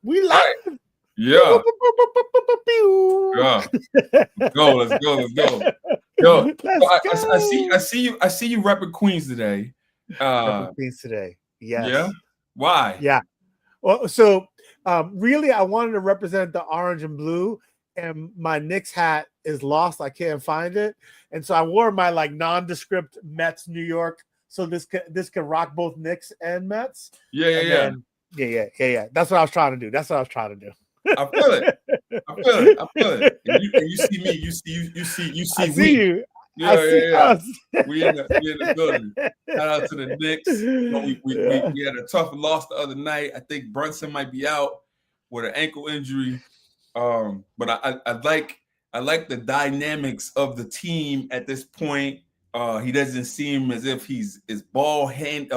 We live. Yeah. Yeah. Let's go. Yo, I see you repping Queens today. Repping Queens today. Yes. Yeah. Why? Yeah. Well, so really, I wanted to represent the orange and blue, and my Knicks hat is lost. I can't find it, and so I wore my like nondescript Mets New York. So this can rock both Knicks and Mets. Yeah. That's what I was trying to do. I feel it. And you see me. You see I see you. Yeah. We in the building. Shout out to the Knicks. We had a tough loss the other night. I think Brunson might be out with an ankle injury. But I like the dynamics of the team at this point. He doesn't seem as if he's ball heavy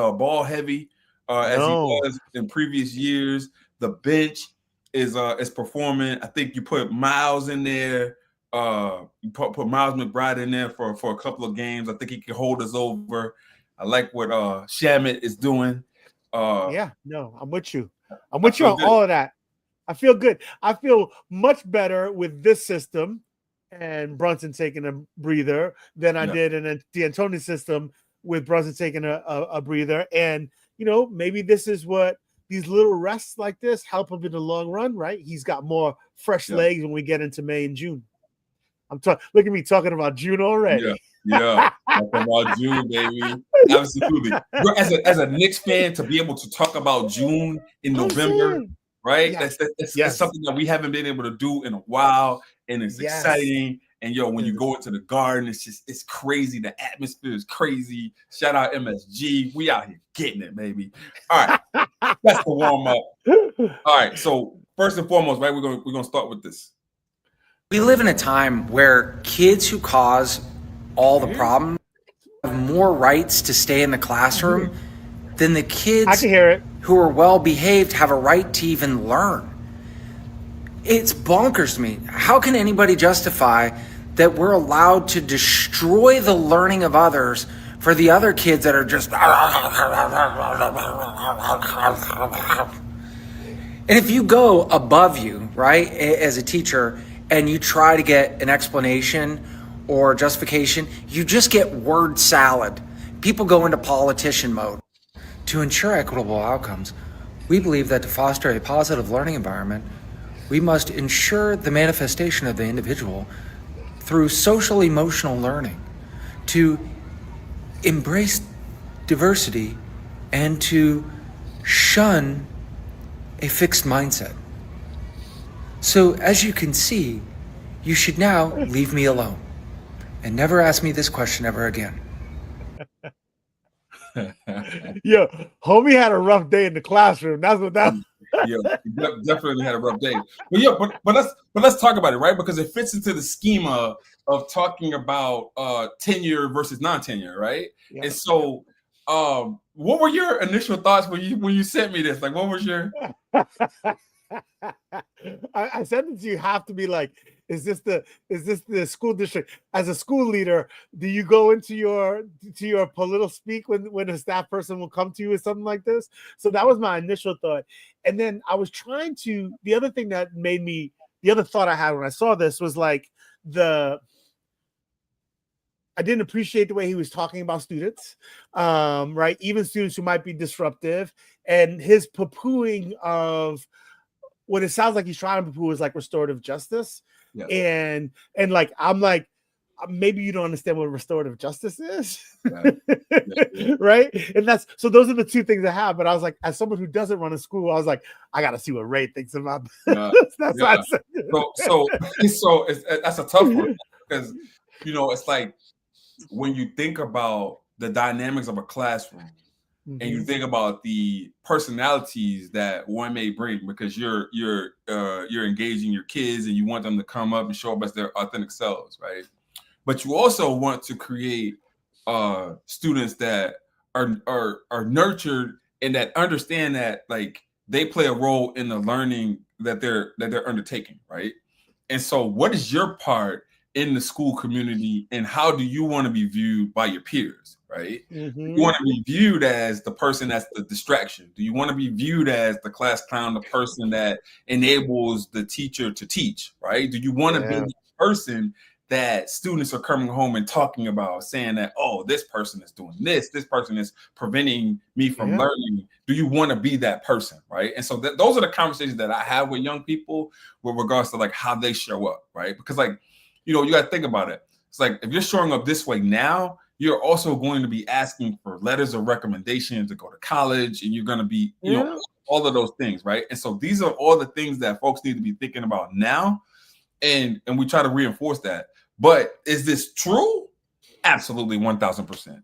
as he was in previous years. The bench is performing. I think you put Miles in there. You put Miles McBride in there for a couple of games. I think he can hold us over. I like what Shamet is doing. I'm with you. I'm with you on all of that. I feel good. I feel much better with this system and Brunson taking a breather than I did in the D'Antoni system with Brunson taking a breather. And, maybe this is what these little rests like this help him in the long run, right? He's got more fresh legs when we get into May and June. Look at me talking about June already. Yeah. Talking about June, baby. Absolutely. As a Knicks fan, to be able to talk about June in November, right? Yes. That's something that we haven't been able to do in a while, and it's exciting. And when you go into the Garden, it's crazy. The atmosphere is crazy. Shout out MSG. We out here getting it, baby. All right, that's the warm up. All right, so first and foremost, right, we're gonna start with this. We live in a time where kids who cause all the problems have more rights to stay in the classroom than the kids who are well behaved have a right to even learn. It's bonkers to me. How can anybody justify that we're allowed to destroy the learning of others for the other kids that are just... And if you go above you, right, as a teacher, and you try to get an explanation or justification, you just get word salad. People go into politician mode. To ensure equitable outcomes, we believe that to foster a positive learning environment, we must ensure the manifestation of the individual through social emotional learning, to embrace diversity, and to shun a fixed mindset. So as you can see, you should now leave me alone and never ask me this question ever again. Yeah, homie had a rough day in the classroom. That's what that. Yeah, definitely had a rough day. But let's talk about it, right? Because it fits into the schema of talking about tenure versus non-tenure, right? Yeah. And so, what were your initial thoughts when you sent me this? Like, what was your? I said that you have to be like, is this the school district? As a school leader, do you go into your political speak when a staff person will come to you with something like this? So that was my initial thought. And then I was trying to, the other thought I had when I saw this was like I didn't appreciate the way he was talking about students, right? Even students who might be disruptive, and his poo-pooing of what it sounds like he's trying to poo is like restorative justice. Yeah. And like, I'm like, maybe you don't understand what restorative justice is. Right. And so those are the two things I have. But I was like, as someone who doesn't run a school, I was like, I got to see what Ray thinks about this. That's why I said so that's a tough one, because, it's like when you think about the dynamics of a classroom, and you think about the personalities that one may bring, because you're engaging your kids and you want them to come up and show up as their authentic selves, right? But you also want to create students that are nurtured and that understand that, like, they play a role in the learning that they're undertaking, right? And so, what is your part in the school community, and how do you want to be viewed by your peers, right? Mm-hmm. Do you want to be viewed as the person that's the distraction? Do you want to be viewed as the class clown, the person that enables the teacher to teach, right? Do you want to be the person that students are coming home and talking about, saying that, oh, this person is doing this person is preventing me from learning? Do you want to be that person, right? And so those are the conversations that I have with young people with regards to like how they show up, right? Because like, you know, you got to think about it. It's like if you're showing up this way now, you're also going to be asking for letters of recommendation to go to college, and you're going to be, you know, all of those things, right? And so these are all the things that folks need to be thinking about now, and we try to reinforce that. But is this true? Absolutely, 1,000%.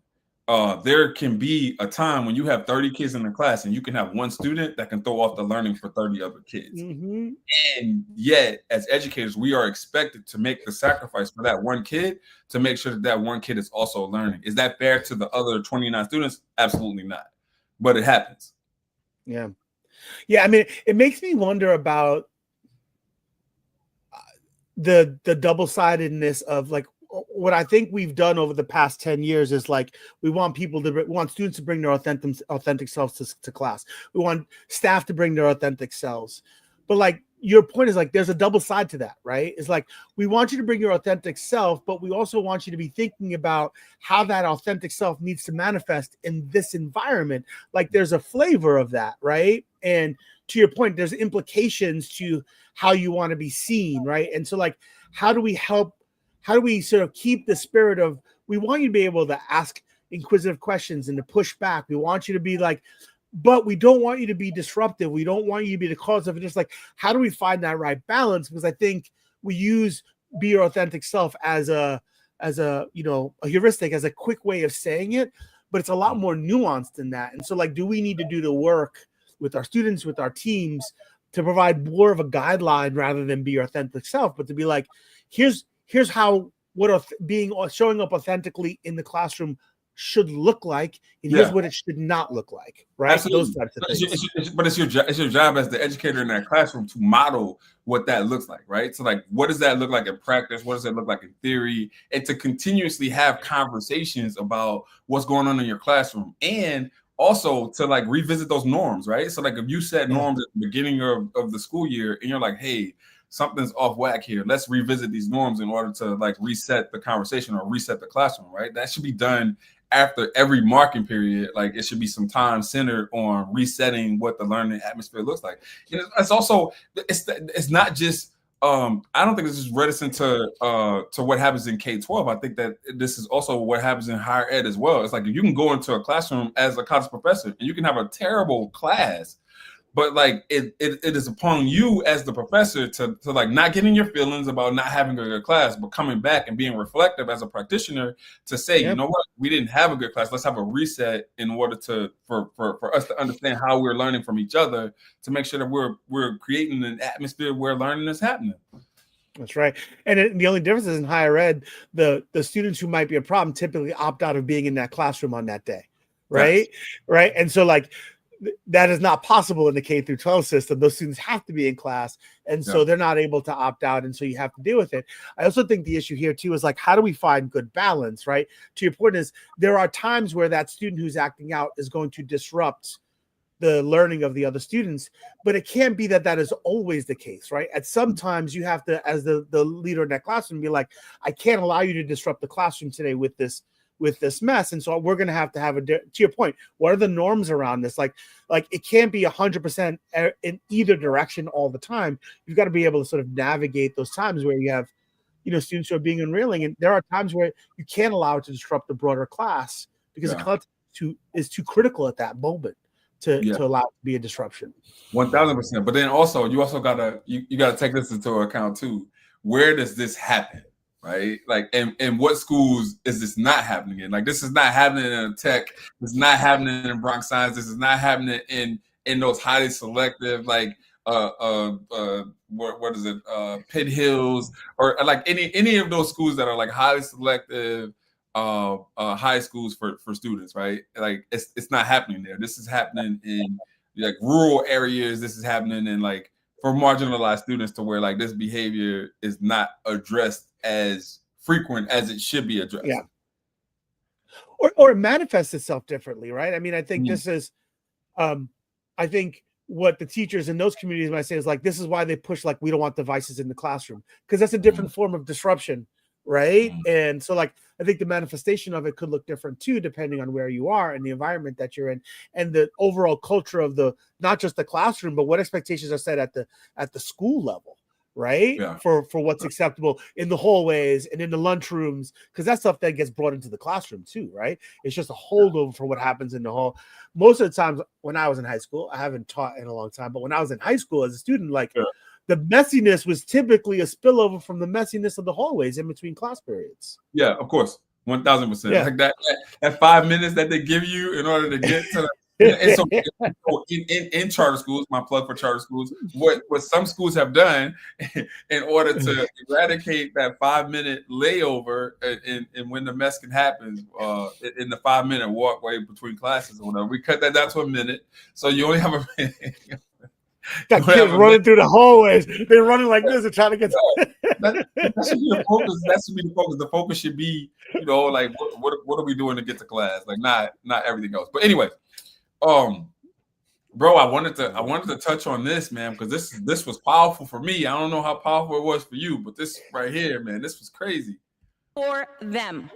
There can be a time when you have 30 kids in the class and you can have one student that can throw off the learning for 30 other kids. Mm-hmm. And yet, as educators, we are expected to make the sacrifice for that one kid to make sure that that one kid is also learning. Is that fair to the other 29 students? Absolutely not. But it happens. Yeah. Yeah, I mean, it makes me wonder about the double-sidedness of like what I think we've done over the past 10 years is like we want students to bring their authentic selves to class. We want staff to bring their authentic selves. But like your point is like there's a double side to that, right? It's like we want you to bring your authentic self, but we also want you to be thinking about how that authentic self needs to manifest in this environment. Like there's a flavor of that, right? And to your point, there's implications to how you want to be seen, right? And so like how do we sort of keep the spirit of, we want you to be able to ask inquisitive questions and to push back. We want you to be like, but we don't want you to be disruptive. We don't want you to be the cause of it. Just like, how do we find that right balance? Because I think we use be your authentic self as a you know, a heuristic, as a quick way of saying it, but it's a lot more nuanced than that. And so like, do we need to do the work with our students, with our teams, to provide more of a guideline rather than be your authentic self, but to be like, here's how showing up authentically in the classroom should look like, and here's what it should not look like, right? Absolutely. Those types of things. But it's your job as the educator in that classroom to model what that looks like, right? So like, what does that look like in practice? What does it look like in theory? And to continuously have conversations about what's going on in your classroom, and also to like revisit those norms, right? So like if you set norms at the beginning of the school year and you're like, hey, something's off whack here, let's revisit these norms in order to like reset the conversation or reset the classroom, right? That should be done after every marking period. Like it should be some time centered on resetting what the learning atmosphere looks like. You know, it's also, it's not just, I don't think this is reticent to what happens in K-12. I think that this is also what happens in higher ed as well. It's like you can go into a classroom as a college professor and you can have a terrible class, but like it is upon you as the professor to like not getting your feelings about not having a good class, but coming back and being reflective as a practitioner to say, you know what, we didn't have a good class. Let's have a reset in order for us to understand how we're learning from each other, to make sure that we're creating an atmosphere where learning is happening. That's right. And the only difference is in higher ed, the students who might be a problem typically opt out of being in that classroom on that day, right? Right. And so like, that is not possible in the K through 12 system. Those students have to be in class, and so they're not able to opt out, and so you have to deal with it. I also think the issue here too is like, how do we find good balance, right? To your point is, there are times where that student who's acting out is going to disrupt the learning of the other students, but it can't be that is always the case, right? At some times you have to, as the leader in that classroom, be like, I can't allow you to disrupt the classroom today with this mess. And so we're going to have to your point, what are the norms around this? Like it can't be 100% in either direction all the time. You've got to be able to sort of navigate those times where you have, you know, students who are being unreeling. And there are times where you can't allow it to disrupt the broader class because the content is too critical at that moment to allow it to be a disruption. 1,000%. But then also, you also gotta take this into account too. Where does this happen? Right? Like, and what schools is this not happening in? Like, this is not happening in tech. This is not happening in Bronx Science. This is not happening in those highly selective, like, what is it? Pitt Hills, or like any of those schools that are like highly selective, high schools for students, right? Like, it's not happening there. This is happening in like rural areas. This is happening in like for marginalized students, to where like this behavior is not addressed as frequent as it should be addressed. Yeah. Or it manifests itself differently, right? I mean, I think this is, I think what the teachers in those communities might say is like, this is why they push, like, we don't want devices in the classroom, because that's a different form of disruption, right? And so, like, I think the manifestation of it could look different too, depending on where you are and the environment that you're in, and the overall culture of the, not just the classroom, but what expectations are set at the school level, right? Yeah. For what's acceptable in the hallways and in the lunchrooms, because that's stuff that gets brought into the classroom too, right? It's just a holdover for what happens in the hall. Most of the times when I was in high school, I haven't taught in a long time, but when I was in high school as a student, like the messiness was typically a spillover from the messiness of the hallways in between class periods. Yeah, of course. 1000%. Like that 5 minutes that they give you in order to get to the and so in charter schools, my plug for charter schools, what some schools have done in order to eradicate that 5-minute layover and when the mess can happen in the 5-minute walkway between classes or whatever, we cut that down to a minute. So you only have a minute. Got kids running through the hallways. They're running like this and trying to get that should be the focus. That should be the focus. The focus should be, like what are we doing to get to class? Like not everything else. But anyway, bro, I wanted to touch on this, man, because this was powerful for me. I don't know how powerful it was for you, but this right here, man, this was crazy. For them.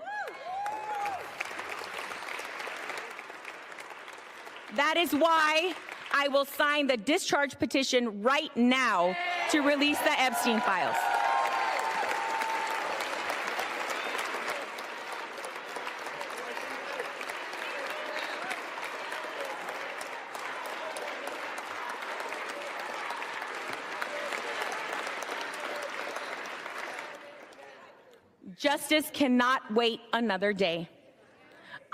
That is why I will sign the discharge petition right now to release the Epstein files. Justice cannot wait another day.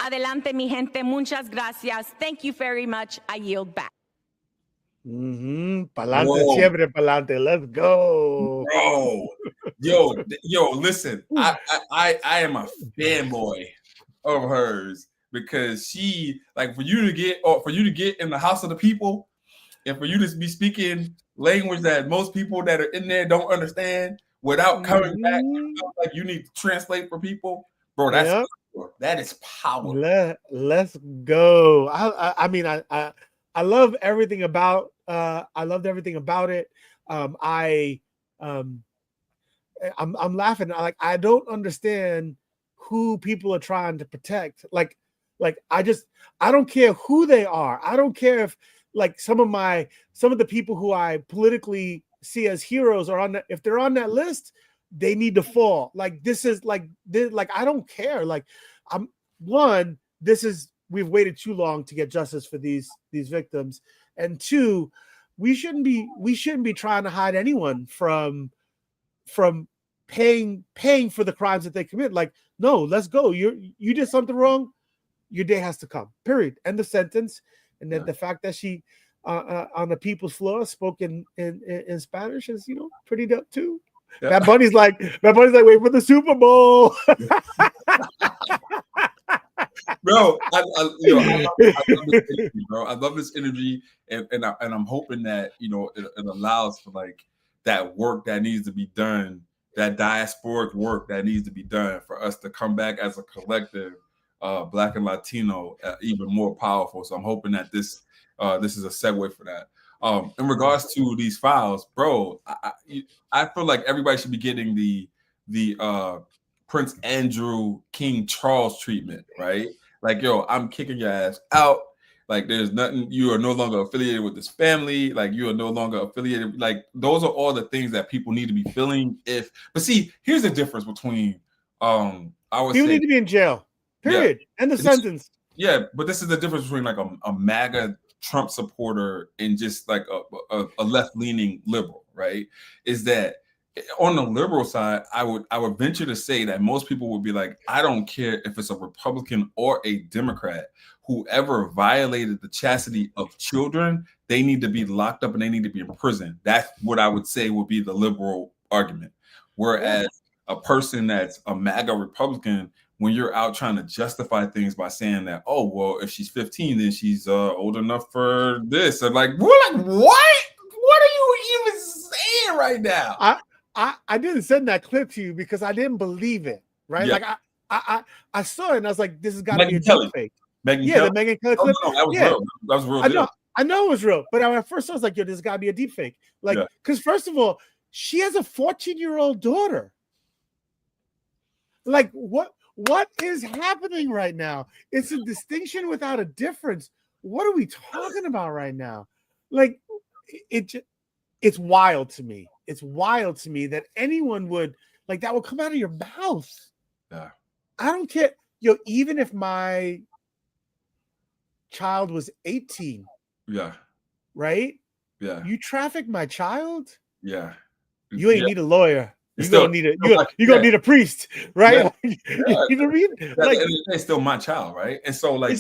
Adelante, mi gente. Muchas gracias. Thank you very much. I yield back. Pa'lante, siempre pa'lante. Let's go. Bro. Yo, listen. I am a fanboy of hers because she, like, for you to get in the house of the people and for you to be speaking language that most people that are in there don't understand without coming back, like you need to translate for people, bro. That's that is power. Let's go. I mean, I love everything about. I loved everything about it. I'm laughing. I don't understand who people are trying to protect. Like I don't care who they are. I don't care if like some of the people who I politically see as heroes are if they're on that list, they need to fall. Like this is like I don't care. Like we've waited too long to get justice for these victims, and two, we shouldn't be trying to hide anyone from paying for the crimes that they commit. Like, no, let's go. You did something wrong, your day has to come. Period. End of sentence. And then the fact that she on the people's floor spoke in Spanish is pretty dope too. Yeah. That Bunny's like wait for the Super Bowl. Bro, I love this energy, bro. I love this energy, and I'm hoping that it allows for like that work that needs to be done, that diasporic work that needs to be done for us to come back as a collective, Black and Latino, even more powerful. So I'm hoping that this is a segue for that. In regards to these files, bro, I feel like everybody should be getting the Prince Andrew, King Charles treatment, right? Like, yo, I'm kicking your ass out. Like, there's nothing. You are no longer affiliated with this family. Like, you are no longer affiliated. Like, those are all the things that people need to be feeling. But see, here's the difference between people need to be in jail. Period. Yeah, end of sentence. Yeah, but this is the difference between like a MAGA Trump supporter and just like a left-leaning liberal, right? Is that on the liberal side, I would venture to say that most people would be like, I don't care if it's a Republican or a Democrat, whoever violated the chastity of children, they need to be locked up and they need to be in prison. That's what I would say would be the liberal argument. Whereas a person that's a MAGA Republican, when you're out trying to justify things by saying that, oh, well, if she's 15, then she's old enough for this. And like, what? What are you even saying right now? I didn't send that clip to you because I didn't believe it. right? Yeah. Like I saw it and I was like, this has got to be a Megyn Kelly. deep fake. Megyn Yeah, Kelly. the Megyn Kelly Oh, clip. no, that was Yeah. real. That was real. I know it was real, but when I first saw it, I was like, yo, this has got to be a deep fake. Like, because first of all, she has a 14-year-old daughter. Like, what is happening right now? It's a distinction without a difference. What are we talking about right now? Like, it's wild to me. It's wild to me that anyone would like that would come out of your mouth. Yeah. I don't care. Yo, even if my child was 18, Yeah. right? Yeah. You traffic my child? Yeah. You ain't need a lawyer. It's You're gonna need a priest, right? Yeah. You know what I mean? Like, it's still my child, right? And so, like,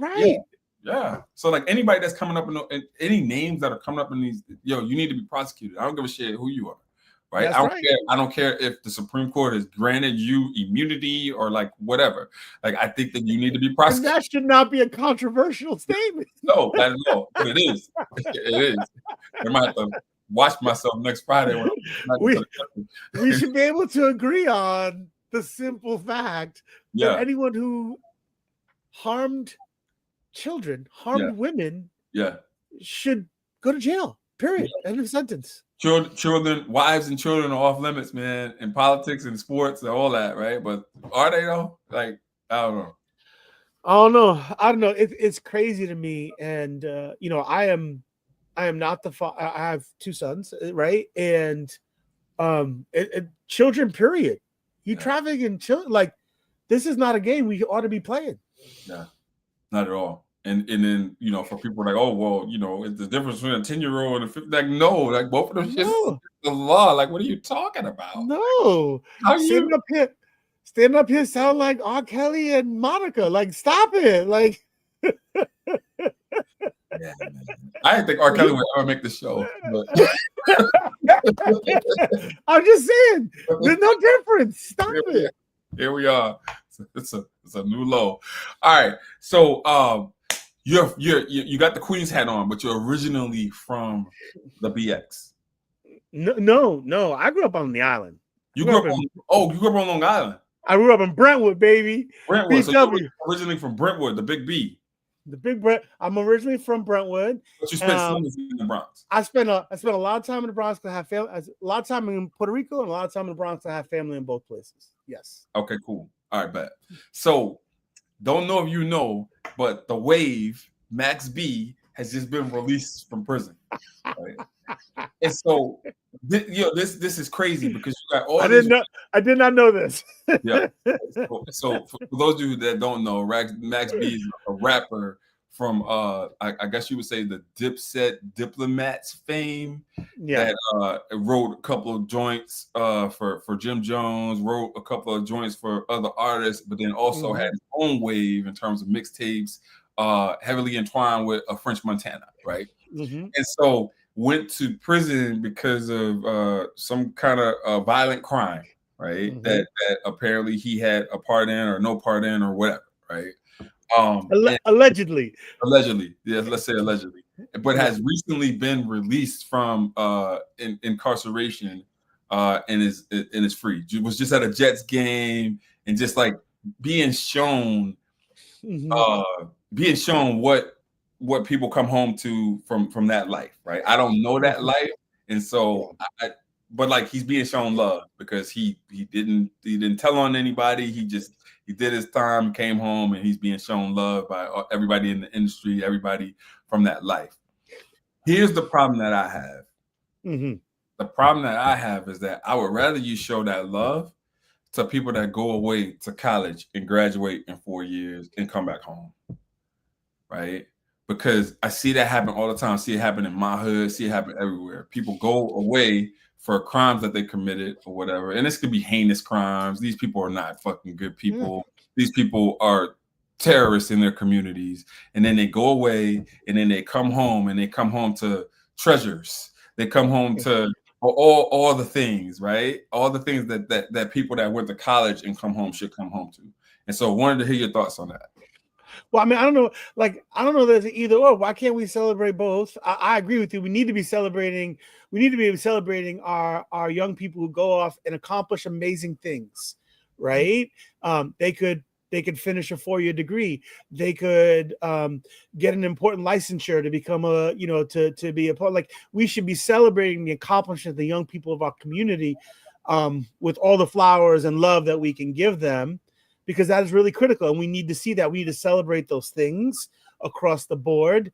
right. Yeah. So, like, anybody that's coming up in any names that are coming up in these, yo, you need to be prosecuted. I don't give a shit who you are, right? I don't care if the Supreme Court has granted you immunity or like whatever. Like, I think that you need to be prosecuted. And that should not be a controversial statement. No, not at all. But it is. It is. I might have to watch myself next Friday when we should be able to agree on the simple fact that anyone who harmed children, harmed women, should go to jail. Period. End of sentence. Children, wives, and children are off limits, man, in politics and sports and all that, right? But are they though? Like, I don't know. I don't know. It's crazy to me, and you know, I am not the father. I have two sons, right? And children. Period. You trafficking children, like this is not a game we ought to be playing. Yeah, not at all. And then, you know, for people like, oh, well, you know, it's the difference between a 10-year-old and a 50, like, no, like both of them just the law. Like, what are you talking about? No. Standing up here sound like R. Kelly and Monica. Like, stop it. Like, yeah, I didn't think R. Kelly would ever make the show. But... I'm just saying, there's no difference. Stop it. Here we are. It's a new low. All right. So you got the Queen's hat on, but you're originally from the BX. No. I grew up on the island. You grew up on Long Island. I grew up in Brentwood, baby. Brentwood. So you're originally from Brentwood, the Big B. The Big Brent. I'm originally from Brentwood. But you spent summers in the Bronx. I spent a lot of time in the Bronx. I have family. A lot of time in Puerto Rico and a lot of time in the Bronx. I have family in both places. Yes. Okay, cool. All right, bet. So, don't know if you know, but the Wave, Max B, has just been released from prison. Right? And so, this is crazy because you got all. I did not know this. Yeah. So for those of you that don't know, Max B is a rapper from I guess you would say the Dipset Diplomats fame. Yeah. That wrote a couple of joints for Jim Jones, wrote a couple of joints for other artists, but then also had his own wave in terms of mixtapes, heavily entwined with a French Montana, right? And so went to prison because of some kind of violent crime, right? That apparently he had a part in or no part in or whatever, right? Allegedly, yes, let's say allegedly, but has recently been released from incarceration and is free. Was just at a Jets game and just like being shown what people come home to from that life, right? I don't know that life, and so but like he's being shown love because he didn't tell on anybody. He did his time, came home, and he's being shown love by everybody in the industry, everybody from that life. Here's the problem that I have. The problem that I have is that I would rather you show that love to people that go away to college and graduate in 4 years and come back home, right? Because I see that happen all the time. I see it happen in my hood, see it happen everywhere. People go away for crimes that they committed or whatever. And this could be heinous crimes. These people are not fucking good people. These people are terrorists in their communities. And then they go away and then they come home and they come home to treasures. They come home to all the things, right? All the things that people that went to college and come home should come home to. And so I wanted to hear your thoughts on that. Well, I mean, I don't know. Like, I don't know that it's either or. Why can't we celebrate both? I agree with you. We need to be celebrating. We need to be celebrating our young people who go off and accomplish amazing things, right? They could finish a 4-year degree. They could get an important licensure to become a, to be a part. Like, we should be celebrating the accomplishments of the young people of our community with all the flowers and love that we can give them, because that is really critical. And we need to see that. We need to celebrate those things across the board.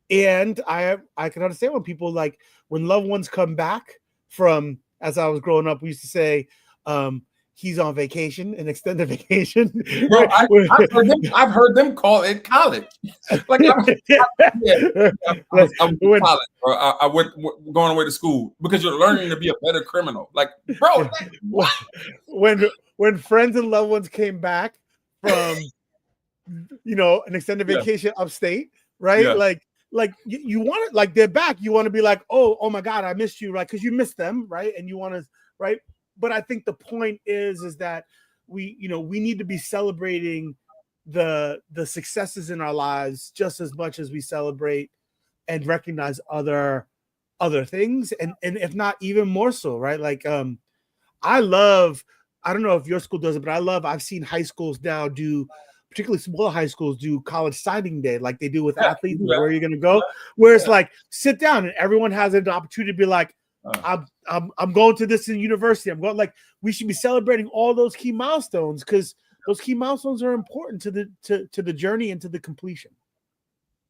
And I can understand when people, like, when loved ones come back from, as I was growing up, we used to say, he's on vacation, an extended vacation. Bro, I've heard them call it college. Like, I was in college, or I went going away to school because you're learning to be a better criminal. Like, bro, what? When friends and loved ones came back from, an extended vacation upstate, right? Yeah. Like you want it, like, they're back. You want to be like, oh my God, I missed you, right? Because you missed them, right? And you want to, right? But I think the point is that we need to be celebrating the successes in our lives just as much as we celebrate and recognize other things, and if not even more so, right? Like, I don't know if your school does it, but I've seen high schools now do, particularly smaller high schools, do college signing day, like they do with athletes. Where are you going to go? Where it's like, sit down and everyone has an opportunity to be like, I'm going to this in university. I'm going, like, we should be celebrating all those key milestones, because those key milestones are important to the journey and to the completion.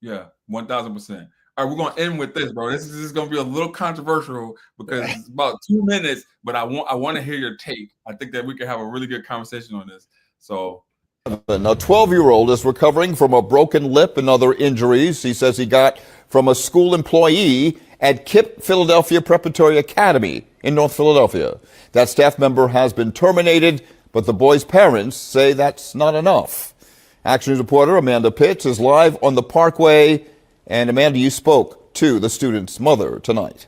Yeah, 1,000%. All right, we're gonna end with this, bro. This is gonna be a little controversial because it's about 2 minutes, but I want to hear your take. I think that we can have a really good conversation on this. So, a 12-year-old is recovering from a broken lip and other injuries he says he got from a school employee at KIPP Philadelphia Preparatory Academy in North Philadelphia. That staff member has been terminated, but the boy's parents say that's not enough. Action News reporter Amanda Pitts is live on the Parkway. And Amanda, you spoke to the student's mother tonight.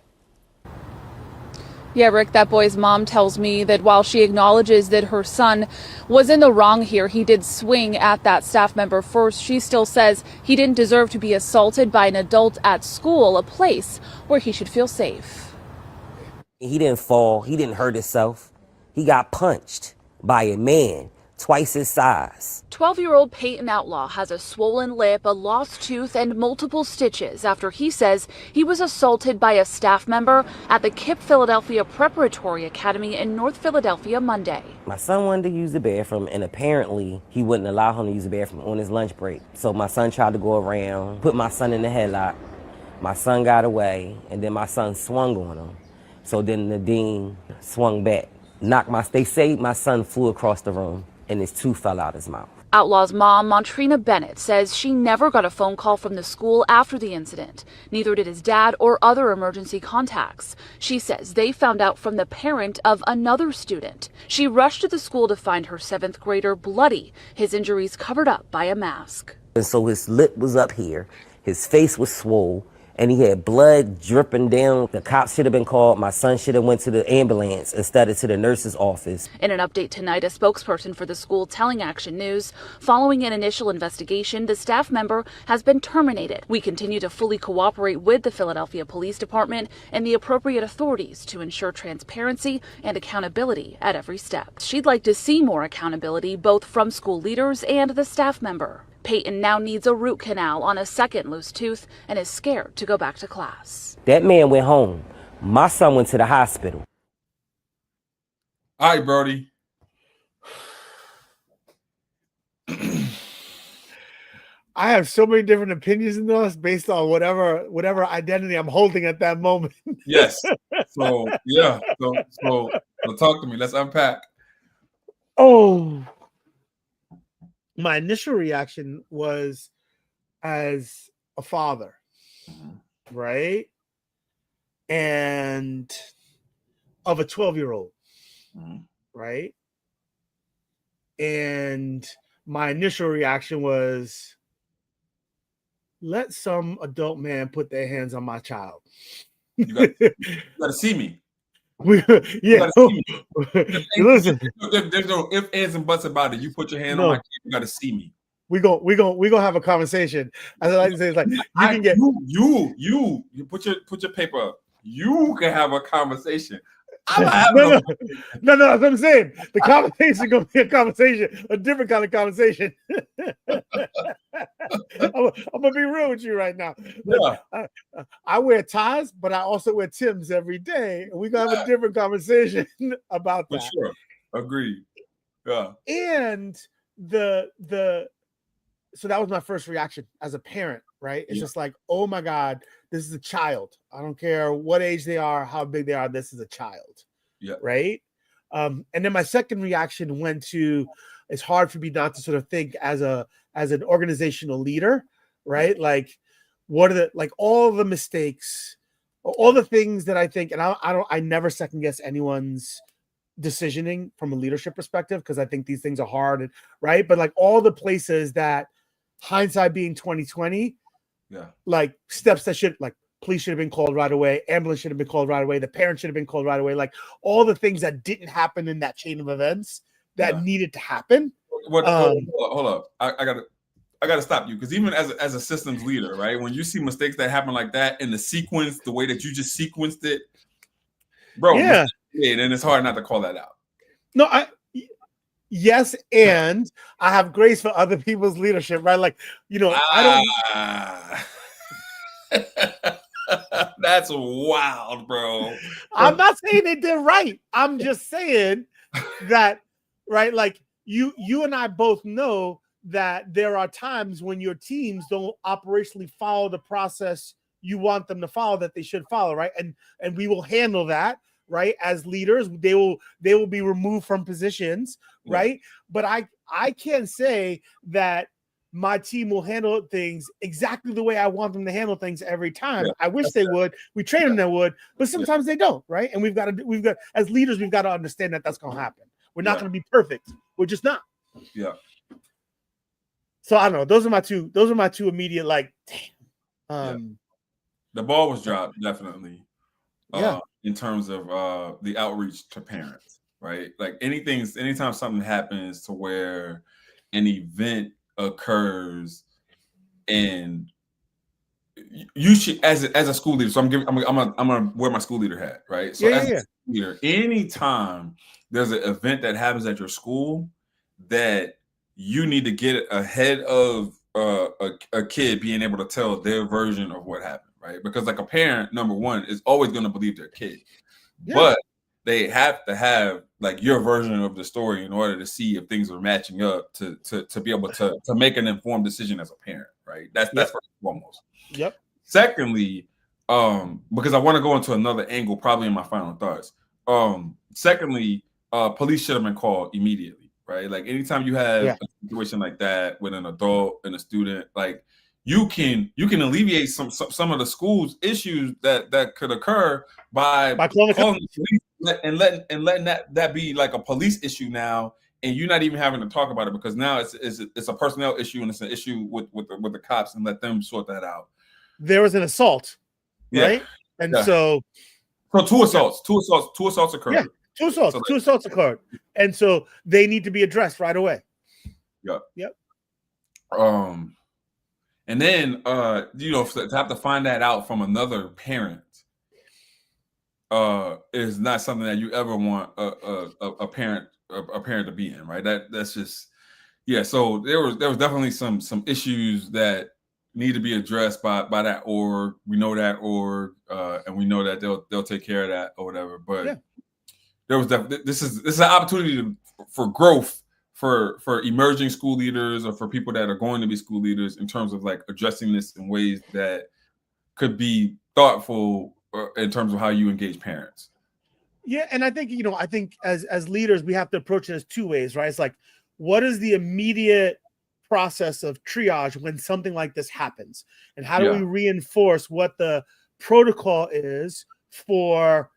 Yeah, Rick, that boy's mom tells me that while she acknowledges that her son was in the wrong here, he did swing at that staff member first, she still says he didn't deserve to be assaulted by an adult at school, a place where he should feel safe. He didn't fall. He didn't hurt himself. He got punched by a man twice his size. 12-year-old Peyton Outlaw has a swollen lip, a lost tooth, and multiple stitches after he says he was assaulted by a staff member at the KIPP Philadelphia Preparatory Academy in North Philadelphia Monday. My son wanted to use the bathroom, and apparently he wouldn't allow him to use the bathroom on his lunch break. So my son tried to go around, put my son in the headlock. My son got away, and then my son swung on him. So then the dean swung back, they say my son flew across the room, and his tooth fell out his mouth. Outlaw's mom, Montrina Bennett, says she never got a phone call from the school after the incident. Neither did his dad or other emergency contacts. She says they found out from the parent of another student. She rushed to the school to find her 7th grader bloody, his injuries covered up by a mask. And so his lip was up here, his face was swole, and he had blood dripping down. The cops should have been called. My son should have went to the ambulance instead of to the nurse's office. In an update tonight, a spokesperson for the school telling Action News, following an initial investigation, the staff member has been terminated. We continue to fully cooperate with the Philadelphia Police Department and the appropriate authorities to ensure transparency and accountability at every step. She'd like to see more accountability both from school leaders and the staff member. Peyton now needs a root canal on a 2nd loose tooth and is scared to go back to class. That man went home. My son went to the hospital. All right, Brody. I have so many different opinions in this based on whatever identity I'm holding at that moment. Yes. So yeah. So talk to me. Let's unpack. Oh. My initial reaction was as a father, right? And of a 12-year-old, right? And my initial reaction was, let some adult man put their hands on my child. You got to see me. Yeah. Listen, there's no ifs, ands, and buts about it. You put your hand on my kid, you got to see me. We gonna have a conversation. As I like to say, it's like you put your paper up. You can have a conversation. No, that's what I'm saying. The conversation gonna be a different kind of conversation. I'm gonna be real with you right now. Look, I wear ties, but I also wear Timbs every day. And we're gonna have a different conversation about that. For sure. Agreed. Yeah. And so that was my first reaction as a parent, right? It's just like, oh my God, this is a child. I don't care what age they are, how big they are, this is a child. Yeah. Right. And then my second reaction went to, it's hard for me not to sort of think as an organizational leader, right? Like, what are all the mistakes, all the things that I think, and I never second guess anyone's decisioning from a leadership perspective, because I think these things are hard, right? But like all the places that, hindsight being 2020, like steps that police should have been called right away, ambulance should have been called right away, the parents should have been called right away, like all the things that didn't happen in that chain of events that needed to happen. Hold up. I gotta stop you, because even as a systems leader, right, when you see mistakes that happen like that in the sequence, the way that you just sequenced it, bro, then it's hard not to call that out. No, yes, and I have grace for other people's leadership, right? Like, I don't. That's wild, bro. I'm not saying they did right. I'm just saying that, right? Like you and I both know that there are times when your teams don't operationally follow the process you want them to follow, that they should follow, right? And we will handle that. Right, as leaders, they will be removed from positions, right? But I can't say that my team will handle things exactly the way I want them to handle things every time. I wish they would. We train them that would, but sometimes they don't, right? And we've got as leaders, we've got to understand that that's going to happen. We're not going to be perfect. We're just not. Yeah. So I don't know. Those are my two immediate, like, damn. The ball was dropped, definitely. In terms of the outreach to parents, right? Like anytime something happens to where an event occurs, and you should, as a school leader. So I'm gonna wear my school leader hat, right? So as a school leader, anytime there's an event that happens at your school that you need to get ahead of a kid being able to tell their version of what happened. Right, because like a parent, number one, is always going to believe their kid, but they have to have like your version of the story in order to see if things are matching up to be able to make an informed decision as a parent. Right, that's first and foremost. Yep. Secondly, because I want to go into another angle, probably in my final thoughts. Secondly, police should have been called immediately. Right, like anytime you have a situation like that with an adult and a student, like. You can alleviate some of the school's issues that could occur by calling the police and letting that be like a police issue now, and you're not even having to talk about it, because now it's a personnel issue, and it's an issue with the cops, and let them sort that out. There was an assault, right? And so two assaults occurred. Yeah, two assaults occurred, and so they need to be addressed right away. Yep. And then, to have to find that out from another parent is not something that you ever want a parent to be in, right? That's just, So there was definitely some issues that need to be addressed by that org. We know that org, and we know that they'll take care of that or whatever. But there was this is an opportunity for growth. For emerging school leaders, or for people that are going to be school leaders, in terms of like addressing this in ways that could be thoughtful in terms of how you engage parents. Yeah, and I think as leaders, we have to approach it as two ways, right? It's like, what is the immediate process of triage when something like this happens, and how do we reinforce what the protocol is for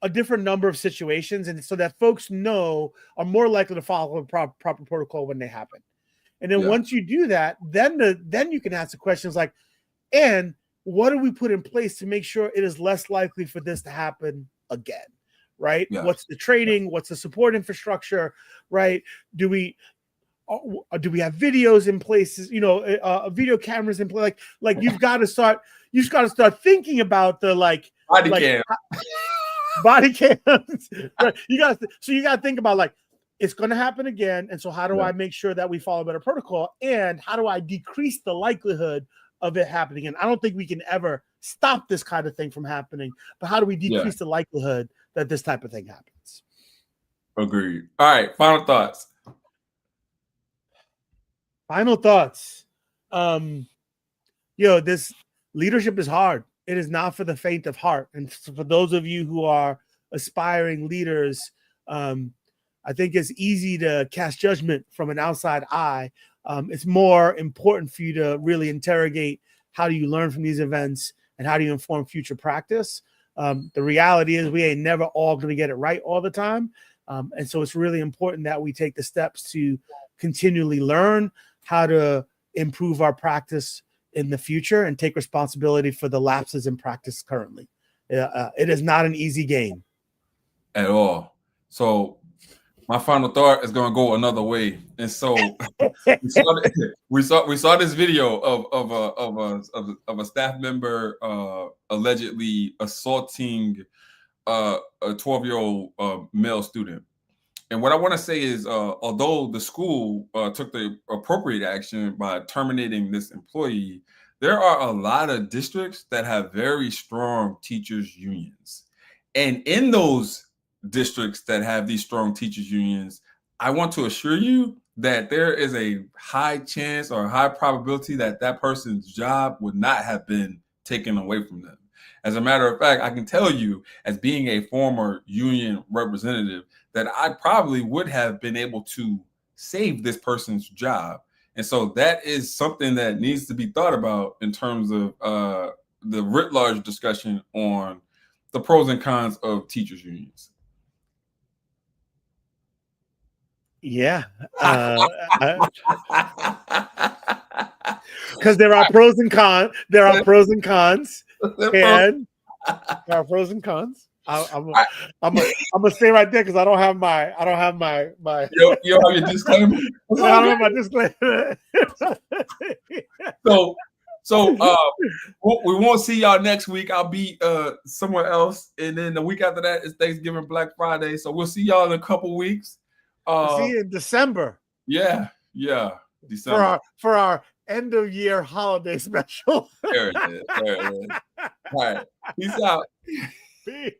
a different number of situations, and so that folks are more likely to follow a proper protocol when they happen. And then once you do that, then you can ask the questions like, and what do we put in place to make sure it is less likely for this to happen again, right? What's the training? What's the support infrastructure, right? Do we have videos in places, video cameras in place? Like you've got to start thinking about the body cam. body cams. Right? You got to think about like it's going to happen again, and so how do I make sure that we follow better protocol, and how do I decrease the likelihood of it happening? And I don't think we can ever stop this kind of thing from happening, but how do we decrease the likelihood that this type of thing happens? Agreed. All right, final thoughts. This leadership is hard. It is not for the faint of heart. And for those of you who are aspiring leaders, I think it's easy to cast judgment from an outside eye. It's more important for you to really interrogate how do you learn from these events and how do you inform future practice. The reality is we ain't never all going to get it right all the time. And so it's really important that we take the steps to continually learn how to improve our practice in the future and take responsibility for the lapses in practice currently. It is not an easy game at all. So my final thought is going to go another way. And so we saw this video of a staff member allegedly assaulting a 12-year-old male student. And what I want to say is, although the school took the appropriate action by terminating this employee, there are a lot of districts that have very strong teachers unions. And in those districts that have these strong teachers unions, I want to assure you that there is a high chance or a high probability that that person's job would not have been taken away from them. As a matter of fact, I can tell you, as being a former union representative, that I probably would have been able to save this person's job. And so that is something that needs to be thought about in terms of the writ large discussion on the pros and cons of teachers unions. Yeah. Because there are pros and cons. There are pros and cons. And there are pros and cons. I'm gonna stay right there because I don't have my you don't have your disclaimer. I don't have my disclaimer. So we won't see y'all next week. I'll be somewhere else, and then the week after that is Thanksgiving, Black Friday. So we'll see y'all in a couple weeks. See you in December. Yeah, December for our end of year holiday special. There it is. All right, peace out. Peace.